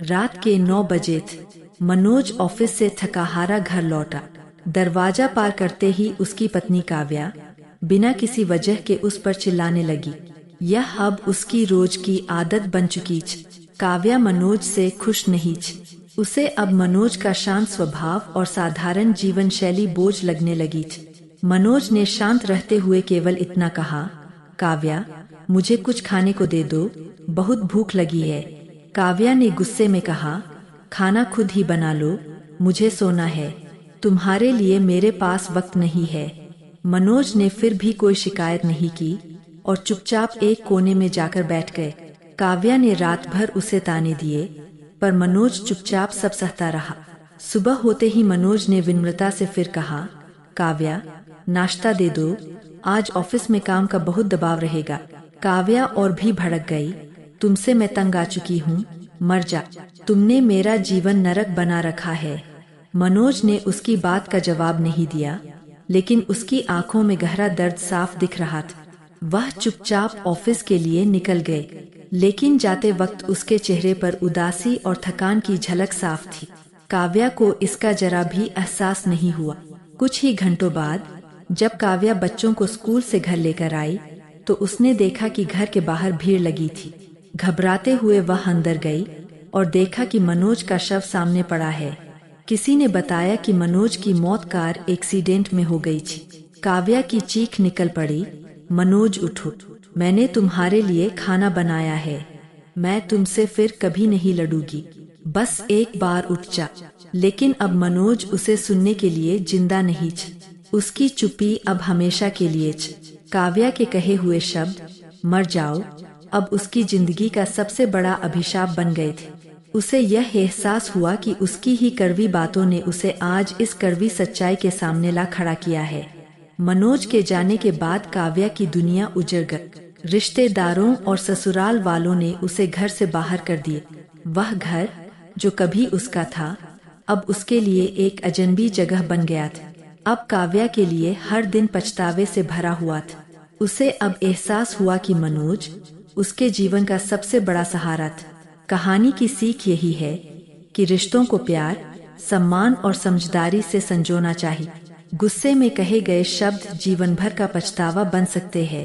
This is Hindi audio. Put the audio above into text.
रात के 9 बजे थे। मनोज ऑफिस से थकाहारा घर लौटा। दरवाजा पार करते ही उसकी पत्नी काव्या बिना किसी वजह के उस पर चिल्लाने लगी। यह अब उसकी रोज की आदत बन चुकी छ। काव्या मनोज से खुश नहीं छ। उसे अब मनोज का शांत स्वभाव और साधारण जीवन शैली बोझ लगने लगी छ। मनोज ने शांत रहते हुए केवल इतना कहा, काव्या, मुझे कुछ खाने को दे दो, बहुत भूख लगी है। काव्या ने गुस्से में कहा, खाना खुद ही बना लो, मुझे सोना है, तुम्हारे लिए मेरे पास वक्त नहीं है। मनोज ने फिर भी कोई शिकायत नहीं की और चुपचाप एक कोने में जाकर बैठ गए। काव्या ने रात भर उसे ताने दिए, पर मनोज चुपचाप सब सहता रहा। सुबह होते ही मनोज ने विनम्रता से फिर कहा, काव्या, नाश्ता दे दो, आज ऑफिस में काम का बहुत दबाव रहेगा। काव्या और भी भड़क गई, तुमसे मैं तंग आ चुकी हूँ, मर जा, तुमने मेरा जीवन नरक बना रखा है। मनोज ने उसकी बात का जवाब नहीं दिया, लेकिन उसकी आंखों में गहरा दर्द साफ दिख रहा था। वह चुपचाप ऑफिस के लिए निकल गए, लेकिन जाते वक्त उसके चेहरे पर उदासी और थकान की झलक साफ थी। काव्या को इसका जरा भी एहसास नहीं हुआ। कुछ ही घंटों बाद जब काव्या बच्चों को स्कूल से घर लेकर आई, तो उसने देखा कि घर के बाहर भीड़ लगी थी। घबराते हुए वह अंदर गई और देखा कि मनोज का शव सामने पड़ा है। किसी ने बताया कि मनोज की मौत कार एक्सीडेंट में हो गई थी। काव्या की चीख निकल पड़ी, मनोज उठो, मैंने तुम्हारे लिए खाना बनाया है, मैं तुमसे फिर कभी नहीं लड़ूंगी, बस एक बार उठ जा। लेकिन अब मनोज उसे सुनने के लिए जिंदा नहीं छ। उसकी चुप्पी अब हमेशा के लिए छ। काव्या के कहे हुए शब्द, मर जाओ, अब उसकी जिंदगी का सबसे बड़ा अभिशाप बन गए थे। उसे यह एहसास हुआ कि उसकी ही कड़वी बातों ने उसे आज इस कड़वी सच्चाई के सामने ला खड़ा किया है। मनोज के जाने के बाद काव्या की दुनिया उजड़ गई। रिश्तेदारों और ससुराल वालों ने उसे घर से बाहर कर दिए। वह घर जो कभी उसका था, अब उसके लिए एक अजनबी जगह बन गया था। अब काव्या के लिए हर दिन पछतावे से भरा हुआ था। उसे अब एहसास हुआ कि मनोज उसके जीवन का सबसे बड़ा सहारा था। कहानी की सीख यही है कि रिश्तों को प्यार, सम्मान और समझदारी से संजोना चाहिए। गुस्से में कहे गए शब्द जीवन भर का पछतावा बन सकते हैं।